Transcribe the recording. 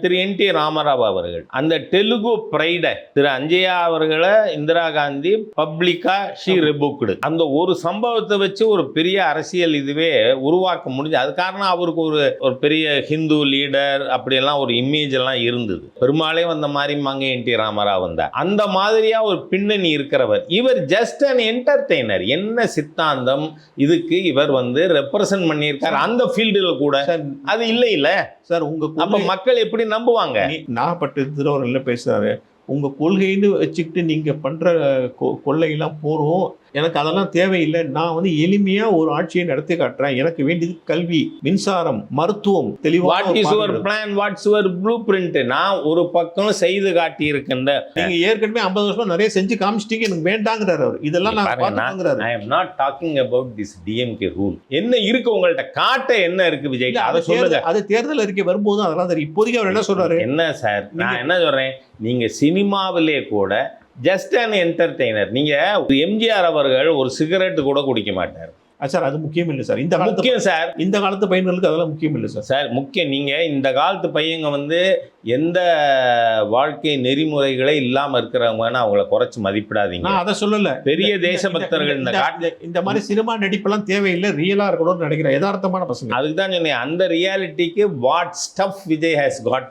திரு என்.டி. ராமராவ் அவர்கள் அந்த தெலுங்கு பிரைட திரு அஞ்சையா அவர்களை இந்திரா காந்தி பப்ளிக்கா ஷீ ரிபுக்டு அந்த ஒரு சம்பவத்தை வச்சு ஒரு பெரிய அரசியல் இதுவே உருவாக்க முடிஞ்சு. அது காரணம் அவருக்கு ஒரு பெரிய ஹிந்து லீடர் அப்படியெல்லாம் ஒரு இமேஜ் எல்லாம் இருந்தது. பெருமாளே வந்த மாதிரி மாங்க என்.டி. ராமராவ் வந்தார். அந்த மாதிரியா ஒரு பின்னணி இருக்கிறவர். இவர் ஜஸ்ட் அன் என்டர்டெய்னர். என்ன சித்தாந்தம் இதுக்கு இவர் ரெப்ரசன்ட் பண்ணியிருக்காரு அந்த ஃபீல்டில் கூட அது இல்ல சார். உங்க அப்ப மக்கள் எப்படி நம்புவாங்க? நான் பட்டு பேசுறாரு. உங்க கொள்கைன்னு வச்சுக்கிட்டு நீங்க பண்ற கொள்ளையெல்லாம் போறோம், எனக்கு அதெல்லாம் தேவையில்லை. நான் எளிமையா ஒரு ஆட்சியை நடத்தி காட்டுறேன். எனக்கு வேண்டியது கல்வி, மின்சாரம், மருத்துவம், நான் ஒரு பக்கம் செய்து காட்டி இருக்கின்ற நீங்க ஏற்கனவே 50 வருஷமா நிறைய செஞ்சு காமிச்சிட்டீங்க, எனக்கு வேண்டாங்கிறாரு அவர். இதெல்லாம் I am not talking about this DMK rule. என்ன இருக்கு உங்கள்ட்ட காட்ட என்ன இருக்கு விஜய்? அதை சொல்லுங்க. அது தேர்தல் அறிக்கை வரும்போது அதெல்லாம் தெரியும். இப்போதைக்கு அவர் என்ன சொல்றாரு? என்ன சார், நான் என்ன சொல்றேன், நீங்க சினிமாவிலே கூட ஜஸ்ட் அன் என்டர்டெய்னர். நீங்க எம்ஜிஆர் அவர்கள் ஒரு சிகரெட் கூட குடிக்க மாட்டார் சார். அது முக்கியம் இல்லை சார். இந்த முக்கியம் சார். இந்த காலத்து பையன்களுக்கு அதெல்லாம் முக்கியம் இல்லை சார். சார் முக்கியம். நீங்க இந்த காலத்து பையங்க எந்த வாழ்க்கை நெறிமுறைகளே இல்லாம இருக்கிறவங்கன்னு அவங்கள குறைச்சு மதிப்பிடாதீங்க. நான் அதை சொல்லல. பெரிய தேசபக்தர்கள் இந்த மாதிரி சினிமா நடிப்பெல்லாம் தேவையில்லை, ரியலா இருக்கணும்னு நினைக்கிறேன். யதார்த்தமான பசங்க. அதுக்கு தான் சொன்னேன், அந்த ரியாலிட்டிக்கு what stuff Vijay has God